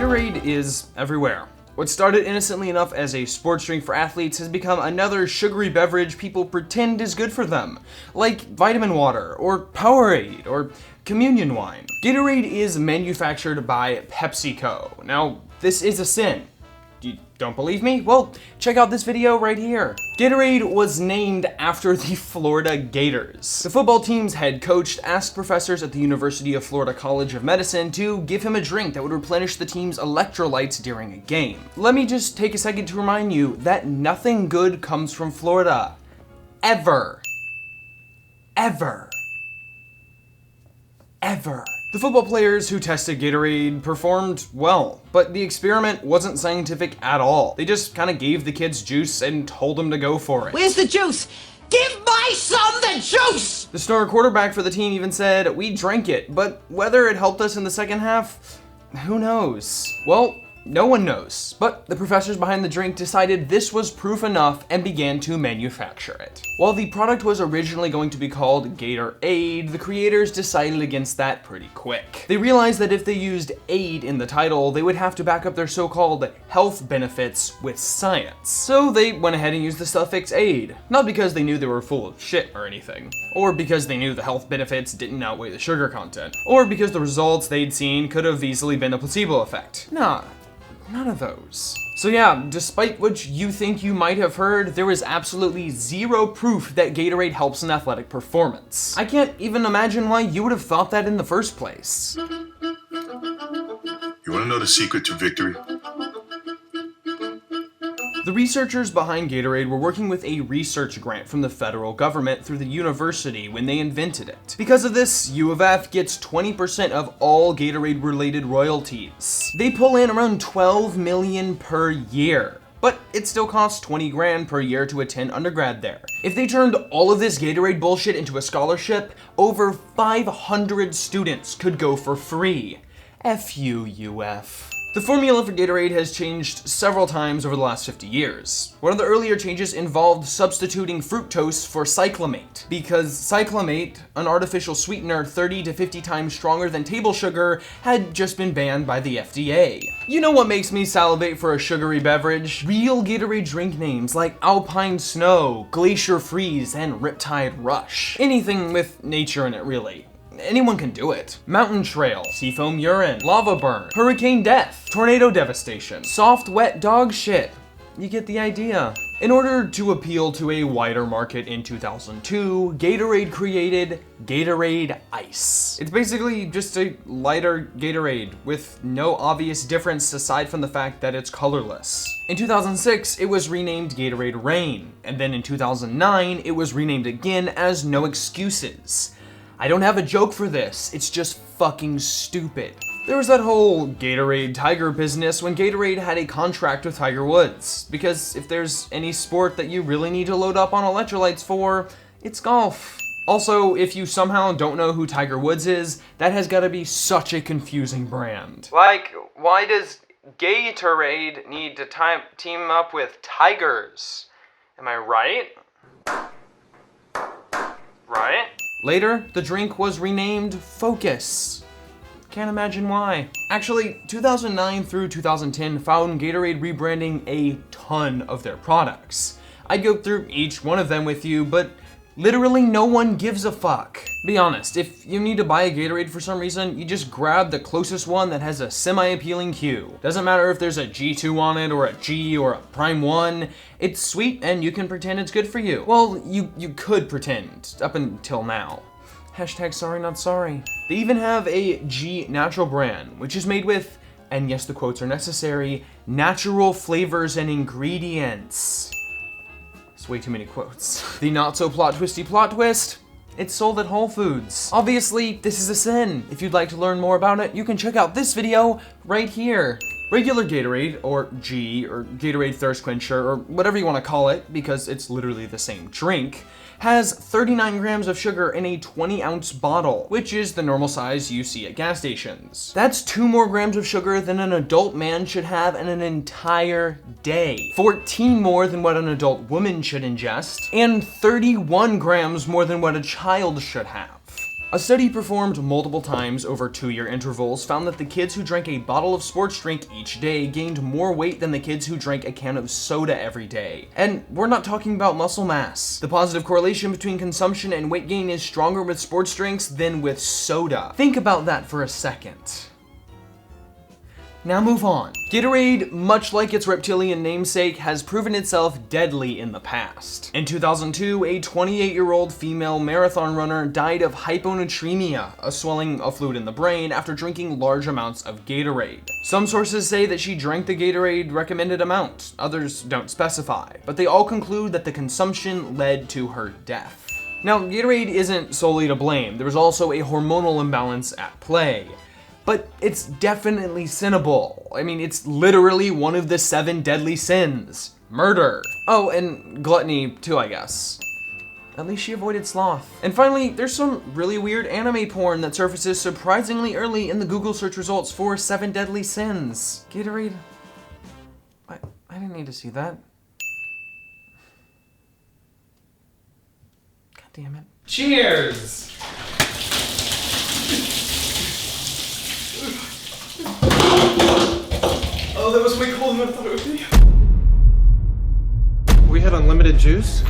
Gatorade is everywhere. What started innocently enough as a sports drink for athletes has become another sugary beverage people pretend is good for them, like vitamin water, or Powerade, or communion wine. Gatorade is manufactured by PepsiCo. Now, this is a sin. You don't believe me? Well, check out this video right here. Gatorade was named after the Florida Gators. The football team's head coach asked professors at the University of Florida College of Medicine to give him a drink that would replenish the team's electrolytes during a game. Let me just take a second to remind you that nothing good comes from Florida. Ever. Ever. Ever. The football players who tested Gatorade performed well, but the experiment wasn't scientific at all. They just kind of gave the kids juice and told them to go for it. Where's the juice? Give my son the juice! The star quarterback for the team even said, "We drank it, but whether it helped us in the second half, who knows?" Well, no one knows, but the professors behind the drink decided this was proof enough and began to manufacture it. While the product was originally going to be called Gatorade, the creators decided against that pretty quick. They realized that if they used aid in the title, they would have to back up their so-called health benefits with science. So they went ahead and used the suffix aid, not because they knew they were full of shit or anything, or because they knew the health benefits didn't outweigh the sugar content, or because the results they'd seen could have easily been a placebo effect. Nah. None of those. So yeah, despite what you think you might have heard, there is absolutely zero proof that Gatorade helps in athletic performance. I can't even imagine why you would have thought that in the first place. You wanna know the secret to victory? The researchers behind Gatorade were working with a research grant from the federal government through the university when they invented it. Because of this, U of F gets 20% of all Gatorade-related royalties. They pull in around $12 million per year. But it still costs 20 grand per year to attend undergrad there. If they turned all of this Gatorade bullshit into a scholarship, over 500 students could go for free. F you, UF. The formula for Gatorade has changed several times over the last 50 years. One of the earlier changes involved substituting fructose for cyclamate, because cyclamate, an artificial sweetener 30 to 50 times stronger than table sugar, had just been banned by the FDA. You know what makes me salivate for a sugary beverage? Real Gatorade drink names like Alpine Snow, Glacier Freeze, and Riptide Rush. Anything with nature in it, really. Anyone can do it. Mountain Trail, Seafoam Urine, Lava Burn, Hurricane Death, Tornado Devastation, Soft Wet Dog Shit. You get the idea. In order to appeal to a wider market in 2002, Gatorade created Gatorade Ice. It's basically just a lighter Gatorade with no obvious difference aside from the fact that it's colorless. In 2006, it was renamed Gatorade Rain, and then in 2009, it was renamed again as No Excuses. I don't have a joke for this, it's just fucking stupid. There was that whole Gatorade Tiger business when Gatorade had a contract with Tiger Woods, because if there's any sport that you really need to load up on electrolytes for, it's golf. Also, if you somehow don't know who Tiger Woods is, that has gotta be such a confusing brand. Like, why does Gatorade need to team up with tigers? Am I right? Right? Later, the drink was renamed Focus. Can't imagine why. Actually, 2009 through 2010 found Gatorade rebranding a ton of their products. I'd go through each one of them with you, but literally no one gives a fuck. Be honest, if you need to buy a Gatorade for some reason, you just grab the closest one that has a semi-appealing Q. Doesn't matter if there's a G2 on it, or a G, or a Prime 1. It's sweet and you can pretend it's good for you. Well, you could pretend, up until now. Hashtag sorry not sorry. They even have a G Natural brand, which is made with, and yes the quotes are necessary, natural flavors and ingredients. It's way too many quotes. The not so plot twist, it's sold at Whole Foods. Obviously, this is a sin. If you'd like to learn more about it, you can check out this video right here. Regular Gatorade, or G, or Gatorade Thirst Quencher, or whatever you want to call it, because it's literally the same drink, has 39 grams of sugar in a 20-ounce bottle, which is the normal size you see at gas stations. That's 2 more grams of sugar than an adult man should have in an entire day, 14 more than what an adult woman should ingest, and 31 grams more than what a child should have. A study performed multiple times over 2-year intervals found that the kids who drank a bottle of sports drink each day gained more weight than the kids who drank a can of soda every day. And we're not talking about muscle mass. The positive correlation between consumption and weight gain is stronger with sports drinks than with soda. Think about that for a second. Now move on. Gatorade, much like its reptilian namesake, has proven itself deadly in the past. In 2002, a 28-year-old female marathon runner died of hyponatremia, a swelling of fluid in the brain, after drinking large amounts of Gatorade. Some sources say that she drank the Gatorade recommended amount, others don't specify, but they all conclude that the consumption led to her death. Now, Gatorade isn't solely to blame. There was also a hormonal imbalance at play. But it's definitely sinnable. I mean, it's literally one of the 7 deadly sins. Murder. Oh, and gluttony too, I guess. At least she avoided sloth. And finally, there's some really weird anime porn that surfaces surprisingly early in the Google search results for 7 deadly sins. Gatorade? I didn't need to see that. God damn it. Cheers! Oh, that was way colder than I thought it would be. We had unlimited juice?